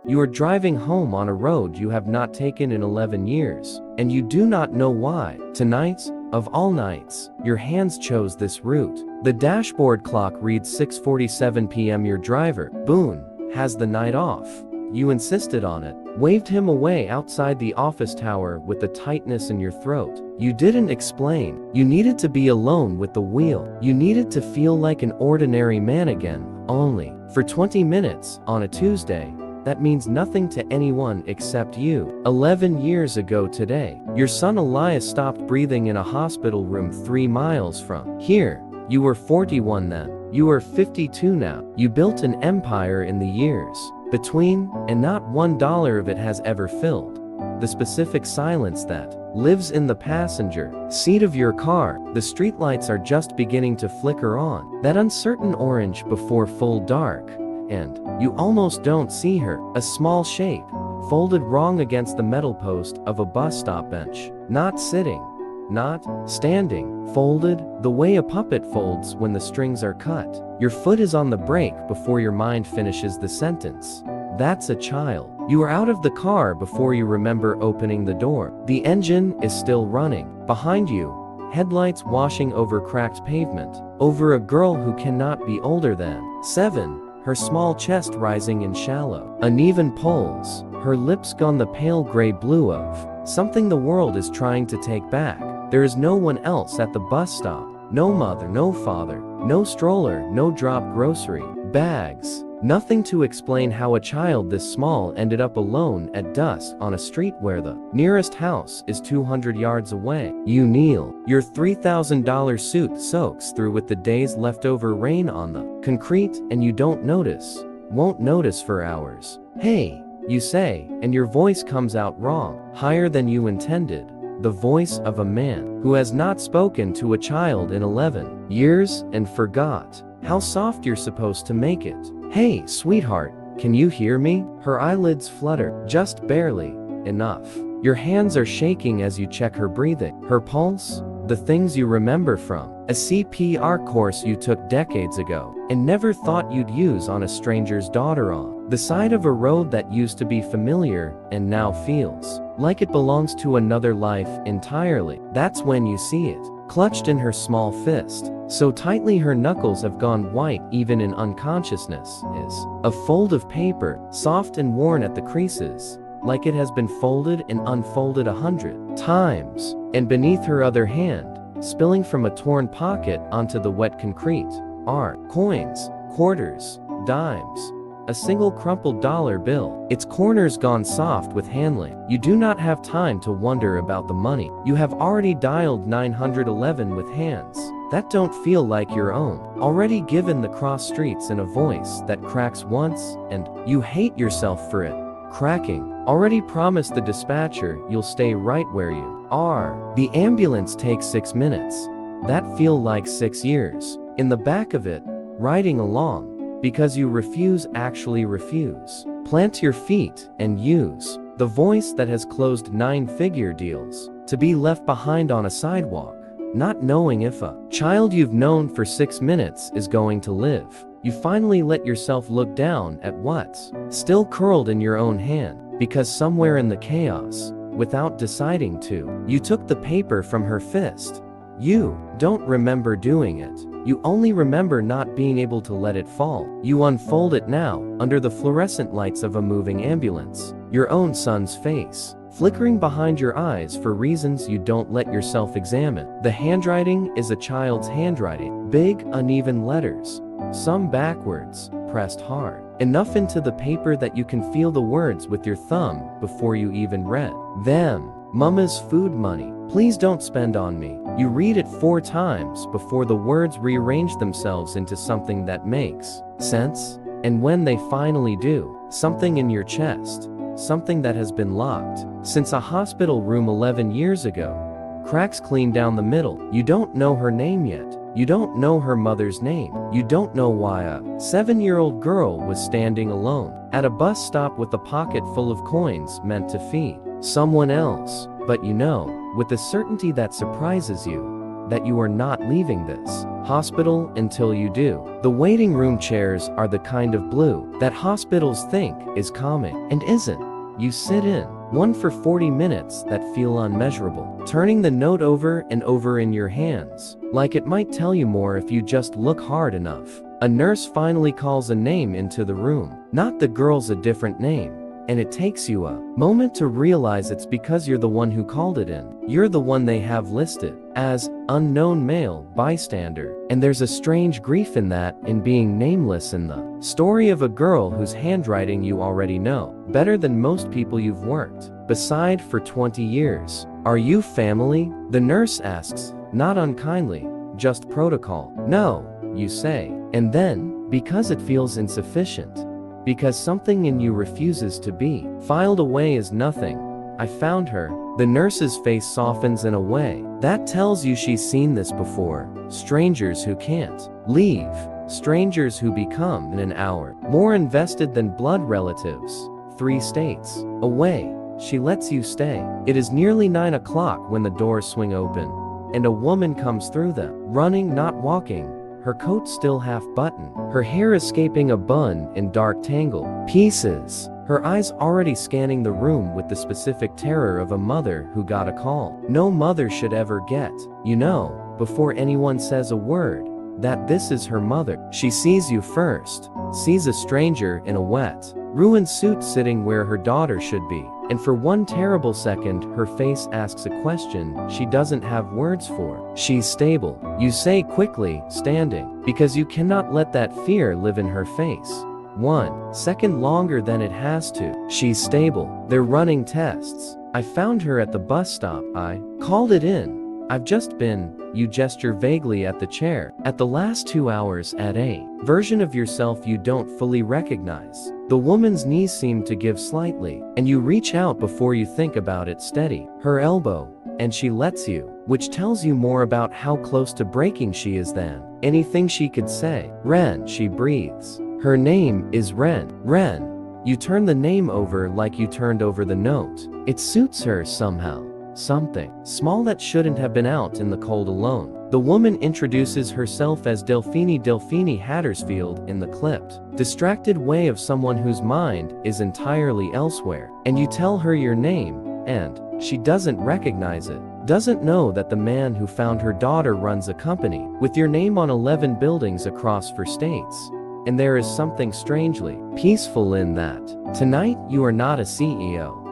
You are driving home on a road you have not taken in 11 years, and you do not know why. Tonight, of all nights, your hands chose this route. The dashboard clock reads 6:47 p.m. Your driver, Boone, has the night off. You insisted on it, waved him away outside the office tower with the tightness in your throat. You didn't explain. You needed to be alone with the wheel. You needed to feel like an ordinary man again, only for 20 minutes on a Tuesday. That means nothing to anyone except you. 11 years ago today, your son Elias stopped breathing in a hospital room 3 miles from here. You were 41 then. You are 52 now. You built an empire in the years between, and not $1 of it has ever filled the specific silence that lives in the passenger seat of your car. The streetlights are just beginning to flicker on, that uncertain orange before full dark, and you almost don't see her, a small shape, folded wrong against the metal post of a bus stop bench, not sitting, not standing, folded, the way a puppet folds when the strings are cut. Your foot is on the brake before your mind finishes the sentence. That's a child. You are out of the car before you remember opening the door. The engine is still running. Behind you, headlights washing over cracked pavement, over a girl who cannot be older than 7, her small chest rising in shallow, uneven pulse, her lips gone the pale gray blue of something the world is trying to take back. There is no one else at the bus stop. No mother, no father, no stroller, no dropped grocery bags. Nothing to explain how a child this small ended up alone at dusk on a street where the nearest house is 200 yards away. You kneel. Your $3,000 suit soaks through with the day's leftover rain on the concrete, and you don't notice, won't notice for hours. Hey, you say, and your voice comes out wrong, higher than you intended. The voice of a man who has not spoken to a child in 11 years and forgot how soft you're supposed to make it. Hey, sweetheart, can you hear me? Her eyelids flutter, just barely enough. Your hands are shaking as you check her breathing, her pulse, the things you remember from a CPR course you took decades ago and never thought you'd use on a stranger's daughter on the side of a road that used to be familiar and now feels like it belongs to another life entirely. That's when you see it, clutched in her small fist, so tightly her knuckles have gone white even in unconsciousness, is a fold of paper, soft and worn at the creases, like it has been folded and unfolded 100 times, and beneath her other hand, spilling from a torn pocket onto the wet concrete, are coins, quarters, dimes, a single crumpled dollar bill, its corners gone soft with handling. You do not have time to wonder about the money. You have already dialed 911 with hands that don't feel like your own, already given the cross streets in a voice that cracks once, and you hate yourself for it cracking, already promised the dispatcher you'll stay right where you are. The ambulance takes 6 minutes. That feel like 6 years. In the back of it, riding along, because you actually refuse. Plant your feet and use the voice that has closed 9-figure deals to be left behind on a sidewalk, not knowing if a child you've known for 6 minutes is going to live. You finally let yourself look down at what's still curled in your own hand, because somewhere in the chaos, without deciding to, you took the paper from her fist. You don't remember doing it. You only remember not being able to let it fall. You unfold it now, under the fluorescent lights of a moving ambulance, your own son's face flickering behind your eyes for reasons you don't let yourself examine. The handwriting is a child's handwriting, big, uneven letters, some backwards, pressed hard enough into the paper that you can feel the words with your thumb before you even read them. Mama's food money. Please don't spend on me. You read it 4 times before the words rearrange themselves into something that makes sense. And when they finally do, something in your chest, something that has been locked since a hospital room 11 years ago, cracks clean down the middle. You don't know her name yet. You don't know her mother's name. You don't know why a 7-year-old girl was standing alone at a bus stop with a pocket full of coins meant to feed someone else. But you know, with a certainty that surprises you, that you are not leaving this hospital until you do. The waiting room chairs are the kind of blue that hospitals think is calming and isn't. You sit in one for 40 minutes that feel unmeasurable, turning the note over and over in your hands, like it might tell you more if you just look hard enough. A nurse finally calls a name into the room. Not the girl's, a different name. And it takes you a moment to realize it's because you're the one who called it in. You're the one they have listed as unknown male bystander. And there's a strange grief in that, in being nameless in the story of a girl whose handwriting you already know better than most people you've worked beside for 20 years. Are you family? The nurse asks, not unkindly, just protocol. No, you say. And then, because it feels insufficient, because something in you refuses to be filed away as nothing. I found her. The nurse's face softens in a way that tells you she's seen this before. Strangers who can't leave. Strangers who become, in an hour, more invested than blood relatives. 3 states away. She lets you stay. It is nearly 9 o'clock when the doors swing open, and a woman comes through them, running, not walking. Her coat still half buttoned, her hair escaping a bun in dark tangle pieces, her eyes already scanning the room with the specific terror of a mother who got a call no mother should ever get. You know, before anyone says a word, that this is her mother. She sees you first, sees a stranger in a wet, ruined suit sitting where her daughter should be, and for one terrible second her face asks a question she doesn't have words for. She's stable, you say quickly, standing, because you cannot let that fear live in her face 1 second longer than it has to. She's stable. They're running tests. I found her at the bus stop. I called it in. I've just been, you gesture vaguely at the chair, at the last 2 hours at a version of yourself you don't fully recognize. The woman's knees seem to give slightly, and you reach out before you think about it. Steady her elbow, and she lets you, which tells you more about how close to breaking she is than anything she could say. Ren, she breathes. Her name is Ren. Ren. You turn the name over like you turned over the note. It suits her somehow. Something small that shouldn't have been out in the cold alone. The woman introduces herself as Delphine Hattersfield in the clipped, distracted way of someone whose mind is entirely elsewhere. And you tell her your name, and she doesn't recognize it. Doesn't know that the man who found her daughter runs a company with your name on 11 buildings across 4 states. And there is something strangely peaceful in that. Tonight, you are not a CEO.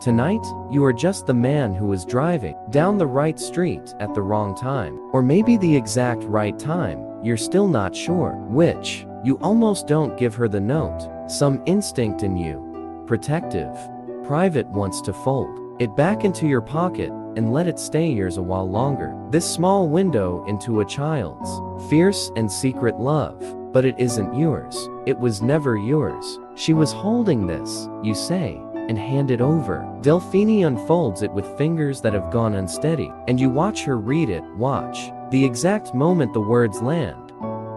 Tonight, you are just the man who was driving down the right street at the wrong time. Or maybe the exact right time, you're still not sure which. You almost don't give her the note. Some instinct in you, protective, private, wants to fold it back into your pocket and let it stay yours a while longer. This small window into a child's fierce and secret love. But it isn't yours. It was never yours. She was holding this, you say, and hand it over. Delphine unfolds it with fingers that have gone unsteady, and you watch her read it. Watch the exact moment the words land.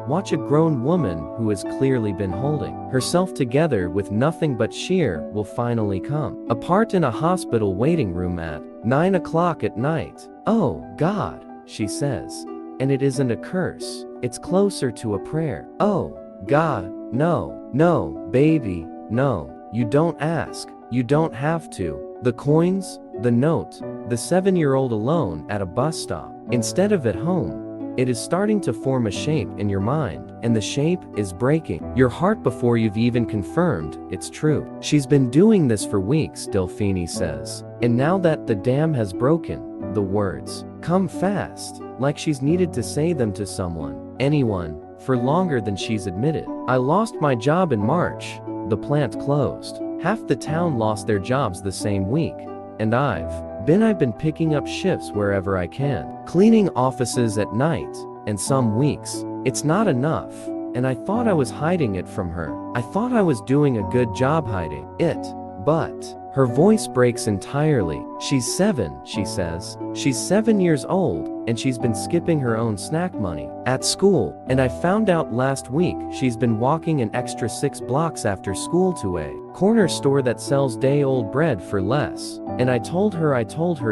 Watch a grown woman who has clearly been holding herself together with nothing but sheer will finally come apart in a hospital waiting room at 9 o'clock at night. Oh, God, she says. And it isn't a curse. It's closer to a prayer. Oh, God, no, no, baby, no. You don't ask. You don't have to. The coins, the note, the 7-year-old alone at a bus stop, instead of at home. It is starting to form a shape in your mind, and the shape is breaking your heart before you've even confirmed it's true. She's been doing this for weeks, Delphine says. And now that the dam has broken, the words come fast, like she's needed to say them to someone, anyone, for longer than she's admitted. I lost my job in March. The plant closed. Half the town lost their jobs the same week. And I've been picking up shifts wherever I can, cleaning offices at night, and some weeks, it's not enough. And I thought I was hiding it from her. I thought I was doing a good job hiding it, but her voice breaks entirely. She's 7, she says. She's 7 years old, and she's been skipping her own snack money at school. And I found out last week she's been walking an extra 6 blocks after school to a corner store that sells day-old bread for less. And I told her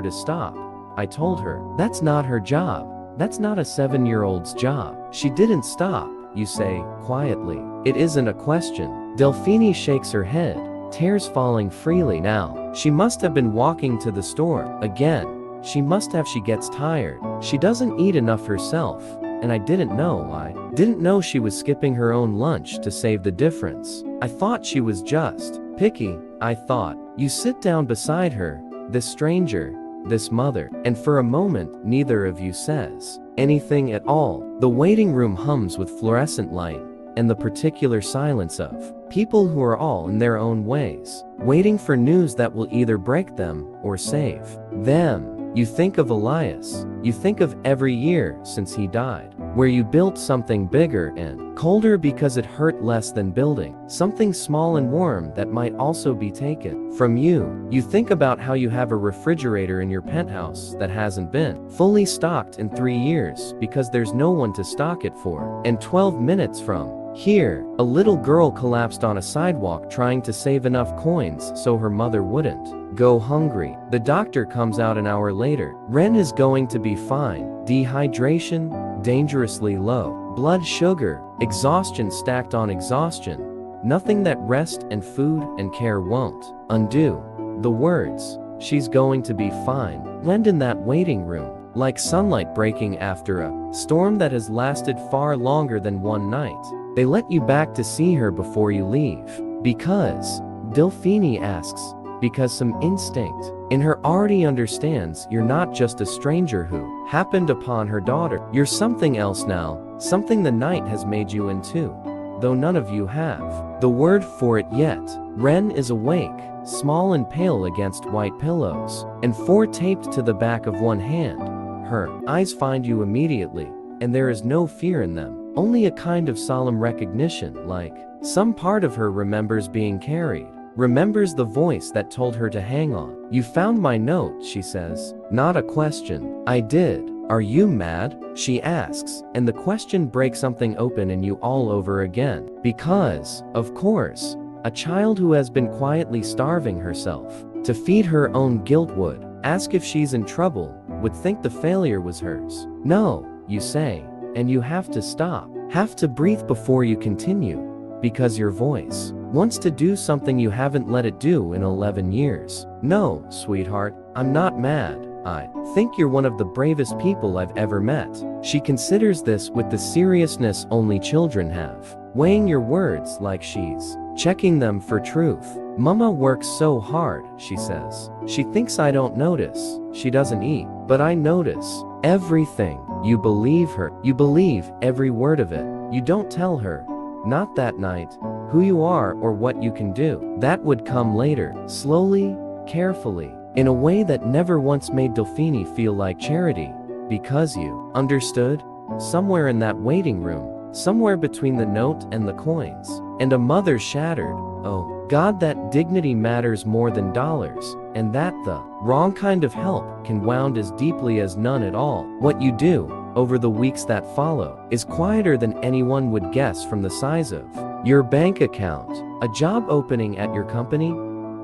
to stop. I told her that's not her job. That's not a 7-year-old's job. She didn't stop, you say, quietly. It isn't a question. Delphine shakes her head, tears falling freely now. She must have been walking to the store. Again. She must have. She gets tired. She doesn't eat enough herself. And I didn't know. I didn't know she was skipping her own lunch to save the difference. I thought she was just picky. I thought. You sit down beside her, this stranger, this mother, and for a moment, neither of you says anything at all. The waiting room hums with fluorescent light and the particular silence of people who are all in their own ways, waiting for news that will either break them or save them. You think of Elias. You think of every year since he died, where you built something bigger and colder because it hurt less than building something small and warm that might also be taken from you. You think about how you have a refrigerator in your penthouse that hasn't been fully stocked in 3 years because there's no one to stock it for. And 12 minutes from here, a little girl collapsed on a sidewalk trying to save enough coins so her mother wouldn't go hungry. The doctor comes out an hour later. Ren is going to be fine. Dehydration, dangerously low blood sugar, exhaustion stacked on exhaustion. Nothing that rest and food and care won't undo. The words, she's going to be fine, blend in that waiting room, like sunlight breaking after a storm that has lasted far longer than one night. They let you back to see her before you leave. Because, Delphine asks, because some instinct in her already understands you're not just a stranger who happened upon her daughter. You're something else now, something the night has made you into, though none of you have the word for it yet. Ren is awake, small and pale against white pillows, and 4 taped to the back of one hand. Her eyes find you immediately, and there is no fear in them. Only a kind of solemn recognition, like some part of her remembers being carried, remembers the voice that told her to hang on. You found my note, she says. Not a question. I did. Are you mad? She asks, and the question breaks something open in you all over again. Because, of course, a child who has been quietly starving herself to feed her own guilt would ask if she's in trouble, would think the failure was hers. No, you say. And you have to stop, have to breathe before you continue, because your voice wants to do something you haven't let it do in 11 years. No, sweetheart, I'm not mad. I think you're one of the bravest people I've ever met. She considers this with the seriousness only children have, weighing your words like she's checking them for truth. Mama works so hard, she says. She thinks I don't notice. She doesn't eat, but I notice everything. You believe her. You believe every word of it. You don't tell her, not that night, who you are or what you can do. That would come later, slowly, carefully, in a way that never once made Delphine feel like charity, because you understood, somewhere in that waiting room, somewhere between the note and the coins, and a mother shattered. Oh, God, that dignity matters more than dollars, and that the wrong kind of help can wound as deeply as none at all. What you do, over the weeks that follow, is quieter than anyone would guess from the size of your bank account. A job opening at your company?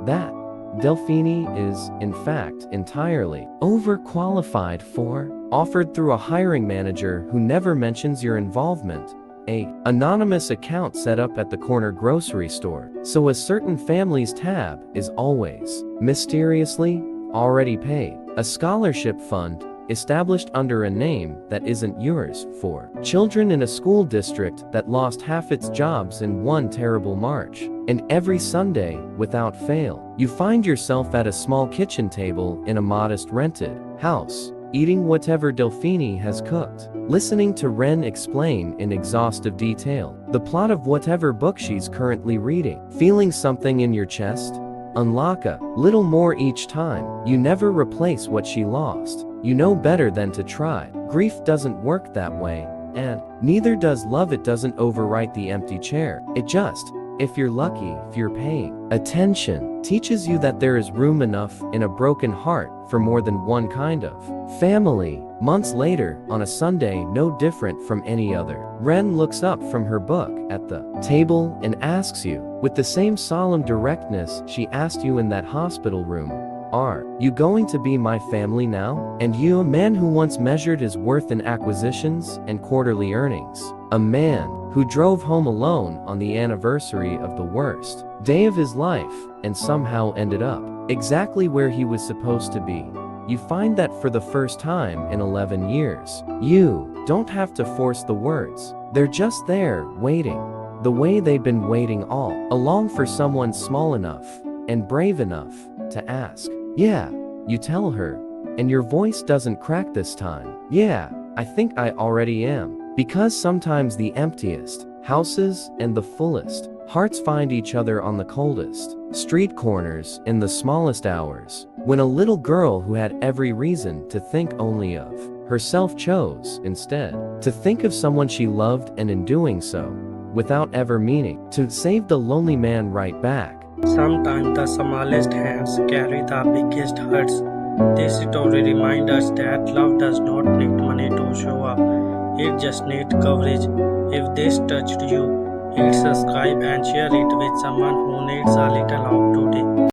That Delphine is, in fact, entirely overqualified for, offered through a hiring manager who never mentions your involvement. A anonymous account set up at the corner grocery store, so a certain family's tab is always, mysteriously, already paid. A scholarship fund, established under a name that isn't yours, for children in a school district that lost half its jobs in one terrible March. And every Sunday, without fail, you find yourself at a small kitchen table in a modest rented house, eating whatever Delphine has cooked, listening to Ren explain in exhaustive detail the plot of whatever book she's currently reading, feeling something in your chest unlock a little more each time. You never replace what she lost. You know better than to try. Grief doesn't work that way, and neither does love. It doesn't overwrite the empty chair. It just, if you're lucky, if you're paying attention, teaches you that there is room enough in a broken heart for more than one kind of family. Months later, on a Sunday no different from any other, Ren looks up from her book at the table and asks you, with the same solemn directness she asked you in that hospital room, Are you going to be my family now? And you, a man who once measured his worth in acquisitions and quarterly earnings. A man who drove home alone on the anniversary of the worst day of his life and somehow ended up exactly where he was supposed to be. You find that for the first time in 11 years. You don't have to force the words. They're just there, waiting. The way they've been waiting all along for someone small enough and brave enough to ask. Yeah, you tell her, and your voice doesn't crack this time. Yeah, I think I already am. Because sometimes the emptiest houses and the fullest hearts find each other on the coldest street corners in the smallest hours. When a little girl who had every reason to think only of herself chose, instead, to think of someone she loved, and in doing so, without ever meaning to, save the lonely man right back. Sometimes the smallest hands carry the biggest hurts. This story reminds us that love does not need money to show up. It just needs coverage. If this touched you, hit subscribe and share it with someone who needs a little hope today.